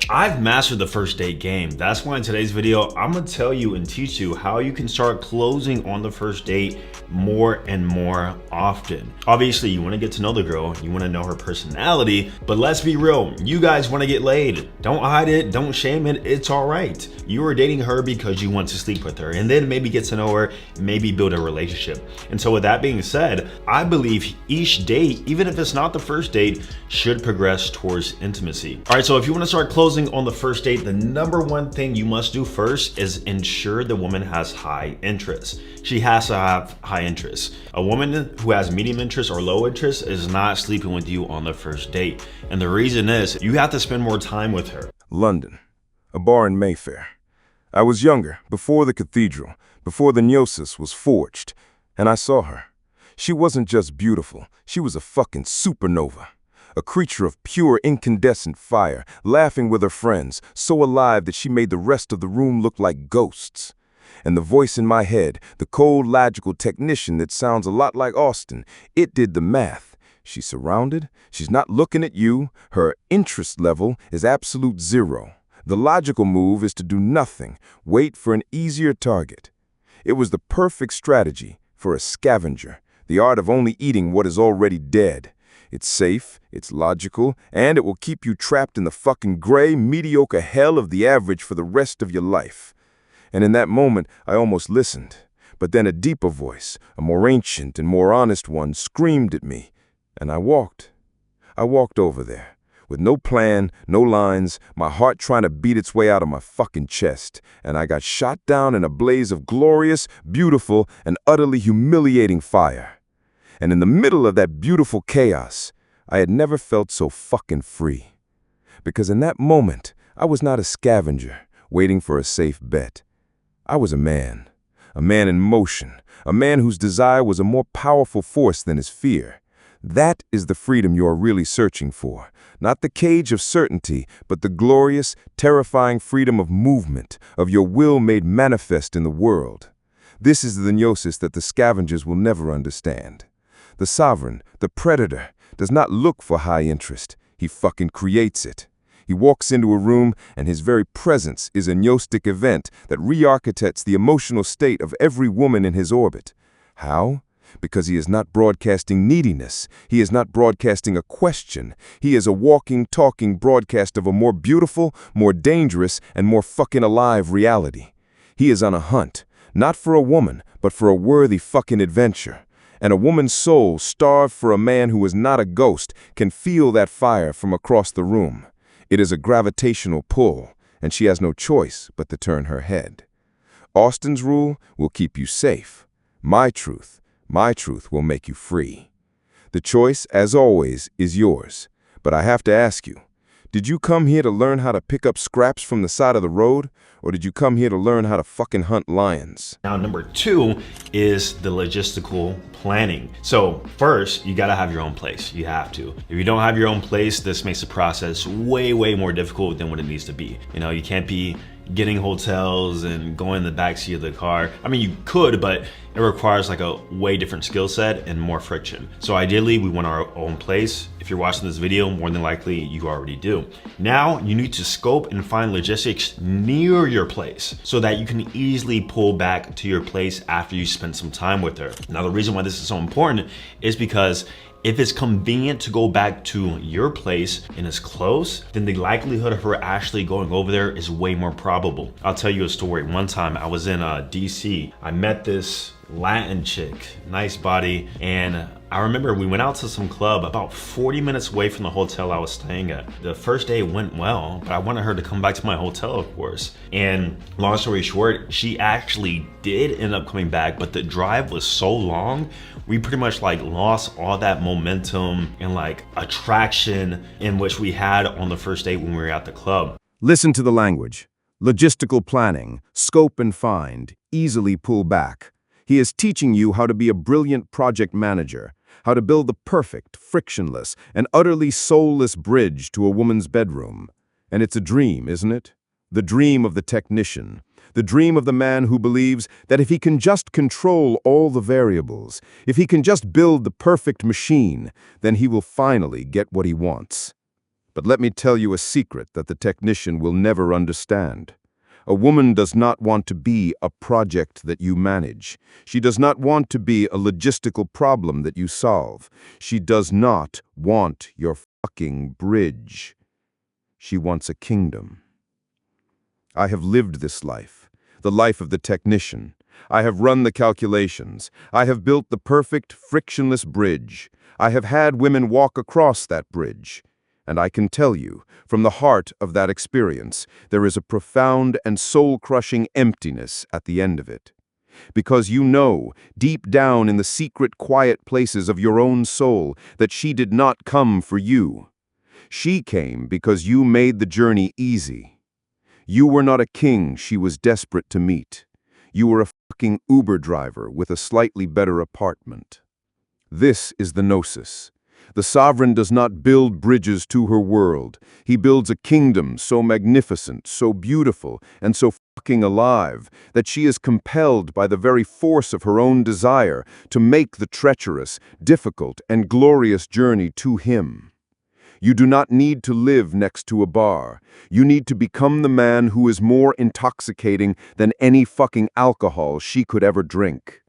I've mastered the first date game. That's why in today's video, I'm gonna tell you and teach you how you can start closing on the first date more and more often. Obviously, you wanna get to know the girl, you wanna know her personality, but let's be real, you guys wanna get laid. Don't hide it, don't shame it, it's all right. You are dating her because you want to sleep with her and then maybe get to know her, maybe build a relationship. And so with that being said, I believe each date, even if it's not the first date, should progress towards intimacy. All right, so if you wanna start closing on the first date, the number one thing you must do first is ensure the woman has high interest. She has to have high interest. A woman who has medium interest or low interest is not sleeping with you on the first date. And the reason is you have to spend more time with her. London, a bar in Mayfair. I was younger, before the cathedral, before the gnosis was forged, and I saw her. She wasn't just beautiful, she was a fucking supernova. A creature of pure incandescent fire, laughing with her friends, so alive that she made the rest of the room look like ghosts. And the voice in my head, the cold, logical technician that sounds a lot like Austin, it did the math. She's surrounded, she's not looking at you, her interest level is absolute zero. The logical move is to do nothing, wait for an easier target. It was the perfect strategy for a scavenger, the art of only eating what is already dead. It's safe, it's logical, and it will keep you trapped in the fucking gray, mediocre hell of the average for the rest of your life. And in that moment, I almost listened. But then a deeper voice, a more ancient and more honest one, screamed at me. And I walked. over there. With no plan, no lines, my heart trying to beat its way out of my fucking chest. And I got shot down in a blaze of glorious, beautiful, and utterly humiliating fire. And in the middle of that beautiful chaos, I had never felt so fucking free. Because in that moment, I was not a scavenger waiting for a safe bet. I was a man in motion, a man whose desire was a more powerful force than his fear. That is the freedom you are really searching for. Not the cage of certainty, but the glorious, terrifying freedom of movement, of your will made manifest in the world. This is the gnosis that the scavengers will never understand. The sovereign, the predator, does not look for high interest. He fucking creates it. He walks into a room, and his very presence is a gnostic event that re-architects the emotional state of every woman in his orbit. How? Because he is not broadcasting neediness. He is not broadcasting a question. He is a walking, talking broadcast of a more beautiful, more dangerous, and more fucking alive reality. He is on a hunt, not for a woman, but for a worthy fucking adventure. And a woman's soul, starved for a man who is not a ghost, can feel that fire from across the room. It is a gravitational pull, and she has no choice but to turn her head. Austin's rule will keep you safe. My truth will make you free. The choice, as always, is yours. But I have to ask you, did you come here to learn how to pick up scraps from the side of the road? Or did you come here to learn how to fucking hunt lions? Now, number two is the logistical planning. So first, you gotta have your own place. You have to. If you don't have your own place, this makes the process way more difficult than what it needs to be. You know, you can't be getting hotels and going in the backseat of the car. I mean, you could, but it requires like a way different skill set and more friction. So ideally, we want our own place. If you're watching this video, more than likely you already do. Now you need to scope and find logistics near your place so that you can easily pull back to your place after you spend some time with her. Now, the reason why this is so important is because if it's convenient to go back to your place and it's close, then the likelihood of her actually going over there is way more probable. I'll tell you a story. One time I was in DC. I met this Latin chick, nice body, and I remember we went out to some club about 40 minutes away from the hotel I was staying at. The first day went well, but I wanted her to come back to my hotel, of course. And long story short, she actually did end up coming back, but the drive was so long, we pretty much like lost all that momentum and like attraction in which we had on the first date when we were at the club. Listen to the language. Logistical planning, scope and find, easily pull back. He is teaching you how to be a brilliant project manager, how to build the perfect, frictionless, and utterly soulless bridge to a woman's bedroom. And it's a dream, isn't it? The dream of the technician, the dream of the man who believes that if he can just control all the variables, if he can just build the perfect machine, then he will finally get what he wants. But let me tell you a secret that the technician will never understand. A woman does not want to be a project that you manage. She does not want to be a logistical problem that you solve. She does not want your fucking bridge. She wants a kingdom. I have lived this life, the life of the technician. I have run the calculations. I have built the perfect, frictionless bridge. I have had women walk across that bridge. And I can tell you, from the heart of that experience, there is a profound and soul-crushing emptiness at the end of it. Because you know, deep down in the secret, quiet places of your own soul, that she did not come for you. She came because you made the journey easy. You were not a king she was desperate to meet. You were a fucking Uber driver with a slightly better apartment. This is the gnosis. The sovereign does not build bridges to her world. He builds a kingdom so magnificent, so beautiful, and so fucking alive that she is compelled by the very force of her own desire to make the treacherous, difficult, and glorious journey to him. You do not need to live next to a bar. You need to become the man who is more intoxicating than any fucking alcohol she could ever drink.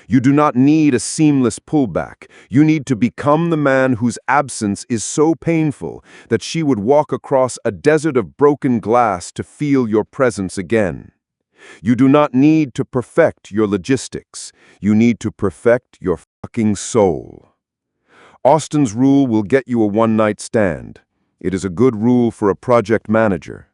You do not need a seamless pullback. You need to become the man whose absence is so painful that she would walk across a desert of broken glass to feel your presence again. You do not need to perfect your logistics. You need to perfect your fucking soul. Austin's rule will get you a one-night stand. It is a good rule for a project manager.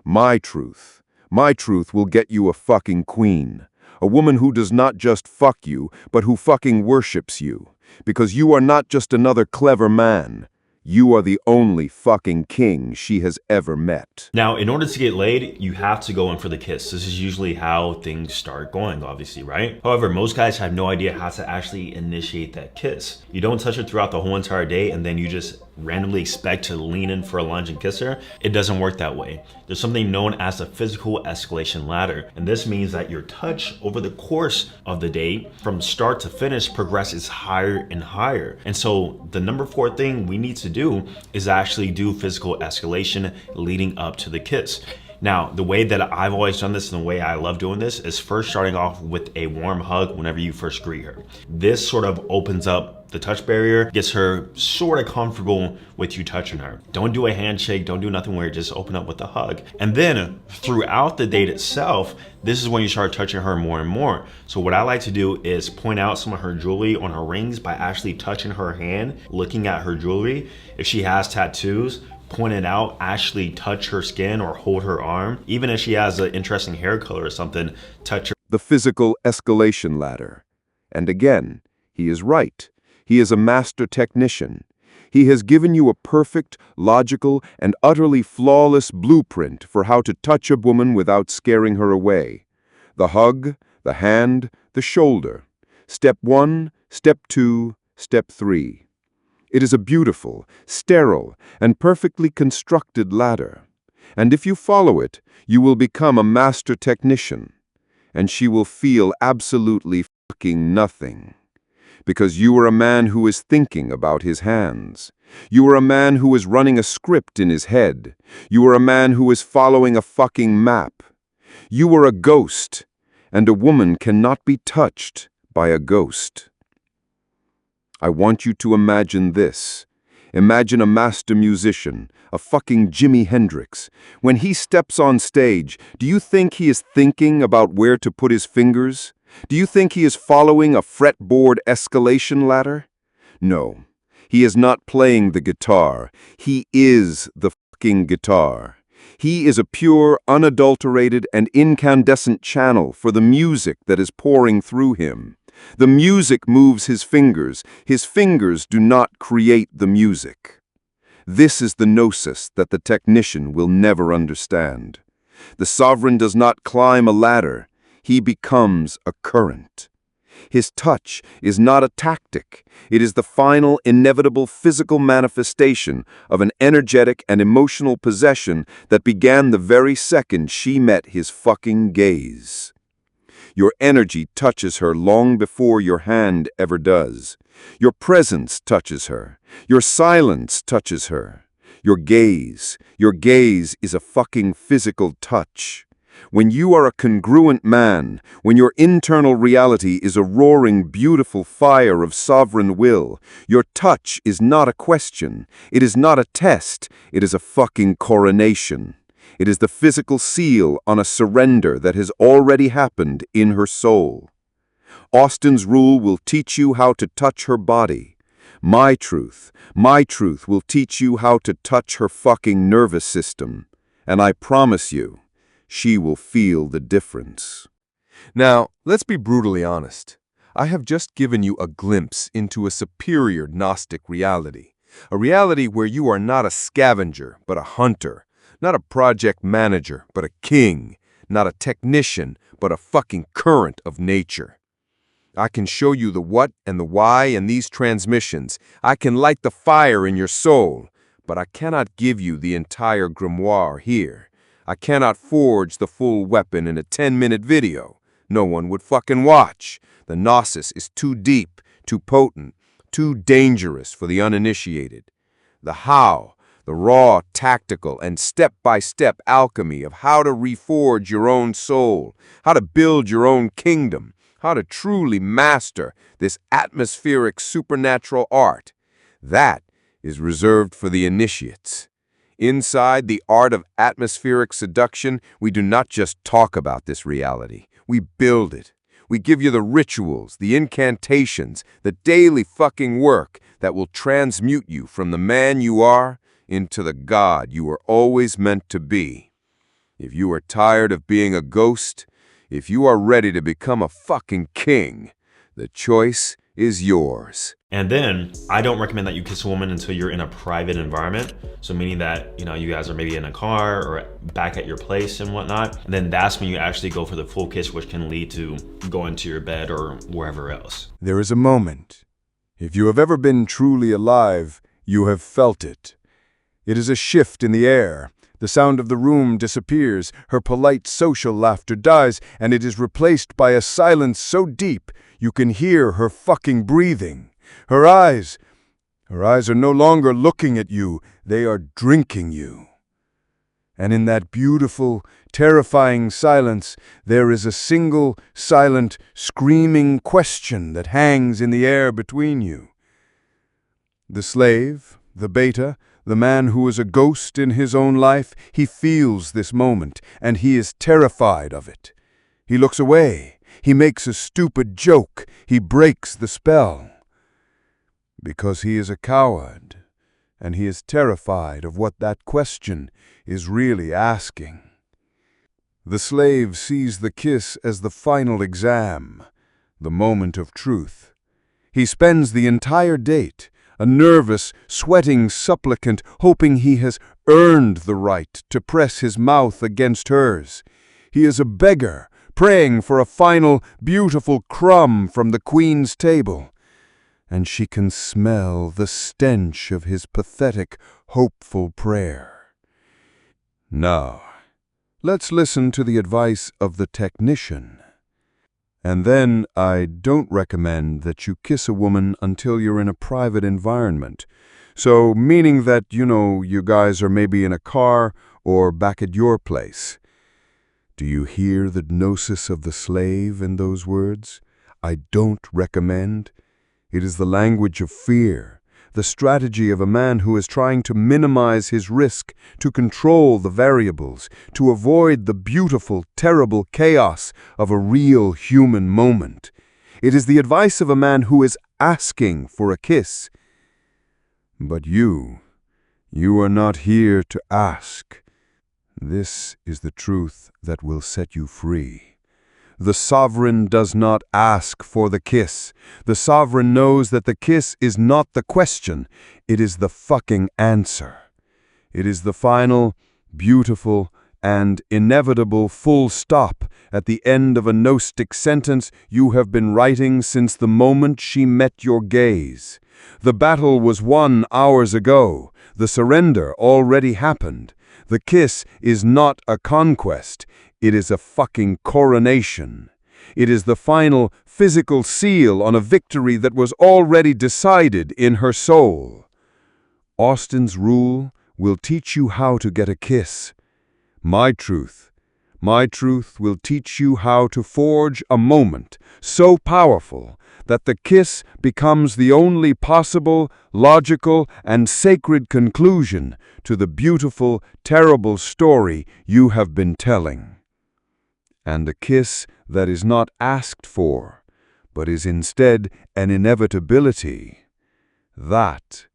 My truth will get you a fucking queen. A woman who does not just fuck you, but who fucking worships you. Because you are not just another clever man. You are the only fucking king she has ever met. Now, in order to get laid, you have to go in for the kiss. This is usually how things start going, obviously, right? However, most guys have no idea how to actually initiate that kiss. You don't touch her throughout the whole entire day and then you just randomly expect to lean in for a lunge and kiss her. It doesn't work that way. There's something known as the physical escalation ladder. And this means that your touch over the course of the day, from start to finish, progresses higher and higher. And so the number 4 thing we need to do is actually do physical escalation leading up to the kiss. Now, the way that I've always done this and the way I love doing this is first starting off with a warm hug whenever you first greet her. This sort of opens up the touch barrier, gets her sort of comfortable with you touching her. Don't do a handshake, don't do nothing weird, just open up with a hug. And then throughout the date itself, this is when you start touching her more and more. So what I like to do is point out some of her jewelry on her rings by actually touching her hand, looking at her jewelry. If she has tattoos, point it out, actually touch her skin or hold her arm. Even if she has an interesting hair color or something, touch her. The physical escalation ladder. And again, he is right. He is a master technician. He has given you a perfect, logical, and utterly flawless blueprint for how to touch a woman without scaring her away. The hug, the hand, the shoulder. Step 1, step 2, step 3. It is a beautiful, sterile, and perfectly constructed ladder. And if you follow it, you will become a master technician. And she will feel absolutely fucking nothing. Because you are a man who is thinking about his hands. You are a man who is running a script in his head. You are a man who is following a fucking map. You are a ghost, and a woman cannot be touched by a ghost. I want you to imagine this. Imagine a master musician, a fucking Jimi Hendrix. When he steps on stage, do you think he is thinking about where to put his fingers? Do you think he is following a fretboard escalation ladder? No, he is not playing the guitar. He is the fucking guitar. He is a pure, unadulterated, and incandescent channel for the music that is pouring through him. The music moves his fingers. His fingers do not create the music. This is the gnosis that the technician will never understand. The sovereign does not climb a ladder. He becomes a current. His touch is not a tactic. It is the final, inevitable physical manifestation of an energetic and emotional possession that began the very second she met his fucking gaze. Your energy touches her long before your hand ever does. Your presence touches her. Your silence touches her. Your gaze is a fucking physical touch. When you are a congruent man, when your internal reality is a roaring, beautiful fire of sovereign will, your touch is not a question. It is not a test. It is a fucking coronation. It is the physical seal on a surrender that has already happened in her soul. Austin's rule will teach you how to touch her body. My truth will teach you how to touch her fucking nervous system. And I promise you, she will feel the difference. Now, let's be brutally honest. I have just given you a glimpse into a superior Gnostic reality. A reality where you are not a scavenger, but a hunter. Not a project manager, but a king. Not a technician, but a fucking current of nature. I can show you the what and the why in these transmissions. I can light the fire in your soul, but I cannot give you the entire grimoire here. I cannot forge the full weapon in a 10-minute video. No one would fucking watch. The gnosis is too deep, too potent, too dangerous for the uninitiated. The how, the raw, tactical, and step-by-step alchemy of how to reforge your own soul, how to build your own kingdom, how to truly master this atmospheric supernatural art. That is reserved for the initiates. Inside the art of atmospheric seduction, we do not just talk about this reality. We build it. We give you the rituals, the incantations, the daily fucking work that will transmute you from the man you are into the god you were always meant to be. If you are tired of being a ghost, if you are ready to become a fucking king, the choice is yours. And then I don't recommend that you kiss a woman until you're in a private environment. So meaning that, you guys are maybe in a car or back at your place and whatnot. And then that's when you actually go for the full kiss, which can lead to going to your bed or wherever else. There is a moment. If you have ever been truly alive, you have felt it. It is a shift in the air. The sound of the room disappears, her polite social laughter dies, and it is replaced by a silence so deep you can hear her fucking breathing. Her eyes are no longer looking at you, they are drinking you. And in that beautiful, terrifying silence, there is a single, silent, screaming question that hangs in the air between you. The slave, the beta, the man who is a ghost in his own life, he feels this moment, and he is terrified of it. He looks away. He makes a stupid joke. He breaks the spell. Because he is a coward, and he is terrified of what that question is really asking. The slave sees the kiss as the final exam, the moment of truth. He spends the entire date, a nervous, sweating supplicant, hoping he has earned the right to press his mouth against hers. He is a beggar, praying for a final, beautiful crumb from the queen's table. And she can smell the stench of his pathetic, hopeful prayer. Now, let's listen to the advice of the technician. And then I don't recommend that you kiss a woman until you're in a private environment. So, meaning that, you guys are maybe in a car or back at your place. Do you hear the gnosis of the slave in those words? I don't recommend. It is the language of fear, the strategy of a man who is trying to minimize his risk, to control the variables, to avoid the beautiful, terrible chaos of a real human moment. It is the advice of a man who is asking for a kiss. But you are not here to ask. This is the truth that will set you free. The sovereign does not ask for the kiss. The sovereign knows that the kiss is not the question. It is the fucking answer. It is the final, beautiful, and inevitable full stop at the end of a Gnostic sentence you have been writing since the moment she met your gaze. The battle was won hours ago. The surrender already happened. The kiss is not a conquest. It is a fucking coronation. It is the final physical seal on a victory that was already decided in her soul. Austin's rule will teach you how to get a kiss. My truth will teach you how to forge a moment so powerful that the kiss becomes the only possible, logical, and sacred conclusion to the beautiful, terrible story you have been telling. And a kiss that is not asked for, but is instead an inevitability. That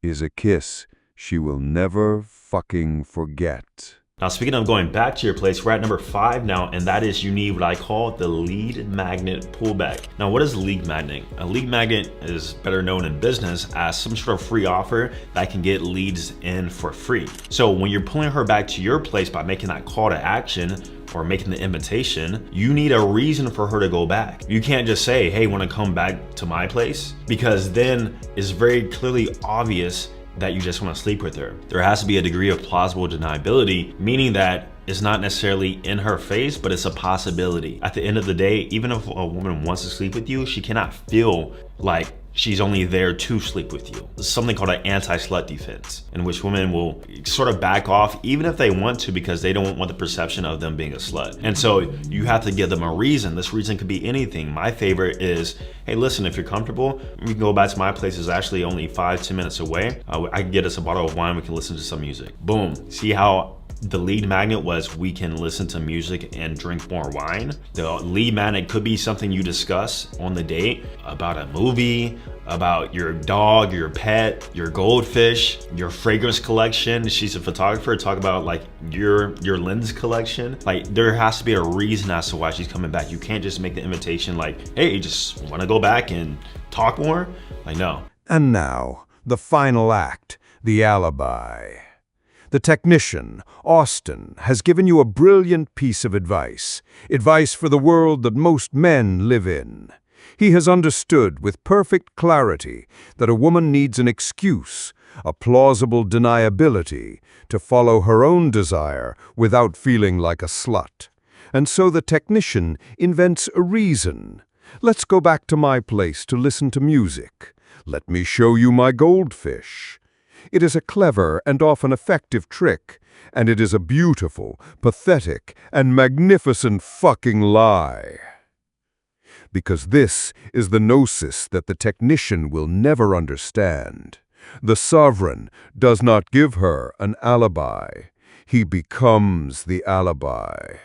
is a kiss she will never fucking forget. Now, speaking of going back to your place, we're at number 5 now, and that is you need what I call the lead magnet pullback. Now, what is a lead magnet? A lead magnet is better known in business as some sort of free offer that can get leads in for free. So when you're pulling her back to your place by making that call to action or making the invitation, you need a reason for her to go back. You can't just say, hey, want to come back to my place? Because then it's very clearly obvious that you just want to sleep with her. There has to be a degree of plausible deniability, meaning that it's not necessarily in her face, but it's a possibility. At the end of the day, even if a woman wants to sleep with you, she cannot feel like she's only there to sleep with you. There's something called an anti-slut defense, in which women will sort of back off even if they want to, because they don't want the perception of them being a slut. And so you have to give them a reason. This reason could be anything. My favorite is, hey, listen, if you're comfortable, we can go back to my place. It's actually only 5-10 minutes away. I can get us a bottle of wine. We can listen to some music. Boom. See how the lead magnet was we can listen to music and drink more wine? The lead magnet could be something you discuss on the date, about a movie, about your dog, your pet, your goldfish, your fragrance collection. She's a photographer. Talk about like your lens collection. Like, there has to be a reason as to why she's coming back. You can't just make the invitation like, hey, just want to go back and talk more? Like, no. And now, the final act, the alibi. The technician, Austin, has given you a brilliant piece of advice. Advice for the world that most men live in. He has understood with perfect clarity that a woman needs an excuse, a plausible deniability, to follow her own desire without feeling like a slut. And so the technician invents a reason. Let's go back to my place to listen to music. Let me show you my goldfish. It is a clever and often effective trick, and it is a beautiful, pathetic, and magnificent fucking lie. Because this is the gnosis that the technician will never understand. The sovereign does not give her an alibi. He becomes the alibi.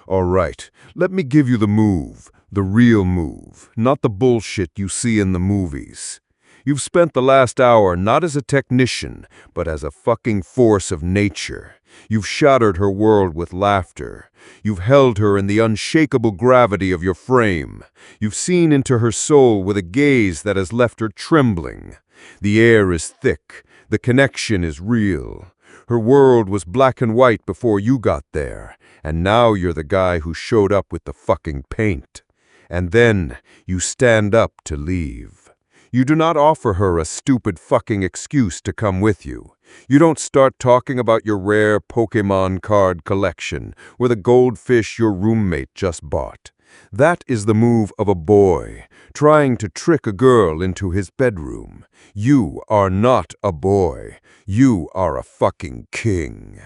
All right, let me give you the move, the real move, not the bullshit you see in the movies. You've spent the last hour not as a technician, but as a fucking force of nature. You've shattered her world with laughter. You've held her in the unshakable gravity of your frame. You've seen into her soul with a gaze that has left her trembling. The air is thick. The connection is real. Her world was black and white before you got there, and now you're the guy who showed up with the fucking paint. And then you stand up to leave. You do not offer her a stupid fucking excuse to come with you. You don't start talking about your rare Pokémon card collection or the goldfish your roommate just bought. That is the move of a boy trying to trick a girl into his bedroom. You are not a boy. You are a fucking king.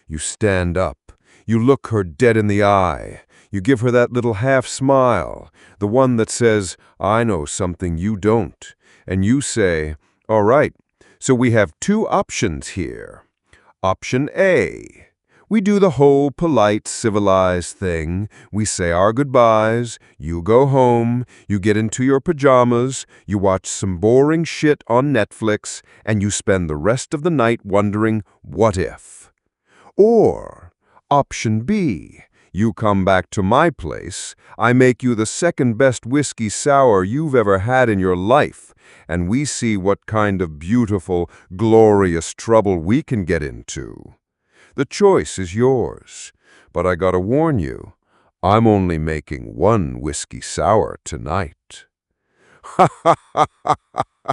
You stand up. You look her dead in the eye. You give her that little half smile, the one that says, I know something you don't. And you say, all right, so we have 2 options here. Option A. We do the whole polite, civilized thing. We say our goodbyes, you go home, you get into your pajamas, you watch some boring shit on Netflix, and you spend the rest of the night wondering, what if? Or Option B. You come back to my place, I make you the second best whiskey sour you've ever had in your life, and we see what kind of beautiful, glorious trouble we can get into. The choice is yours, but I gotta warn you, I'm only making 1 whiskey sour tonight. Ha ha ha ha ha!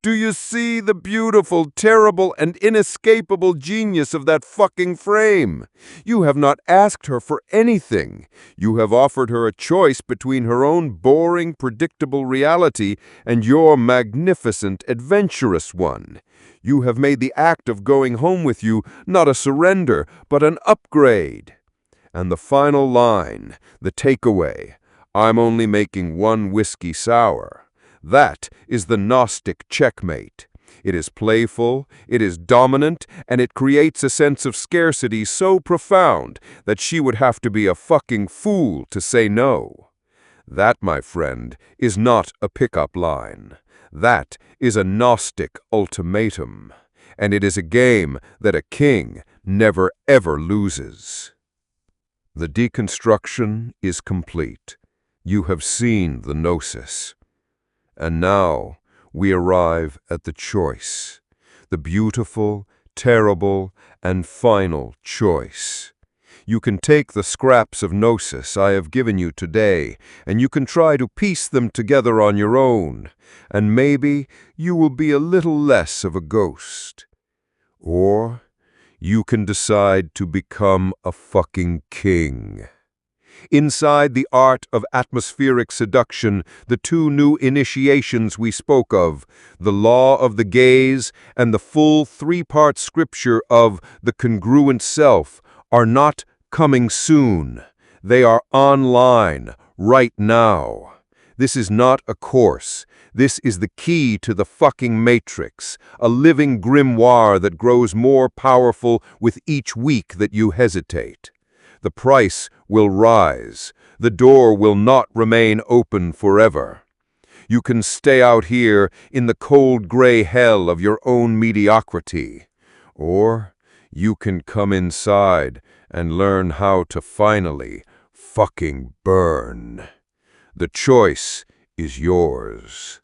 Do you see the beautiful, terrible, and inescapable genius of that fucking frame? You have not asked her for anything. You have offered her a choice between her own boring, predictable reality and your magnificent, adventurous one. You have made the act of going home with you not a surrender, but an upgrade. And the final line, the takeaway, I'm only making one whiskey sour. That is the Gnostic checkmate. It is playful, it is dominant, and it creates a sense of scarcity so profound that she would have to be a fucking fool to say no. That, my friend, is not a pickup line. That is a Gnostic ultimatum. And it is a game that a king never ever loses. The deconstruction is complete. You have seen the gnosis. And now we arrive at the choice, the beautiful, terrible, and final choice. You can take the scraps of gnosis I have given you today, and you can try to piece them together on your own, and maybe you will be a little less of a ghost. Or you can decide to become a fucking king. Inside the art of atmospheric seduction, the two new initiations we spoke of, the law of the gaze and the full three-part scripture of the congruent self, are not coming soon. They are online, right now. This is not a course. This is the key to the fucking matrix, a living grimoire that grows more powerful with each week that you hesitate. The price will rise. The door will not remain open forever. You can stay out here in the cold gray hell of your own mediocrity. Or you can come inside and learn how to finally fucking burn. The choice is yours.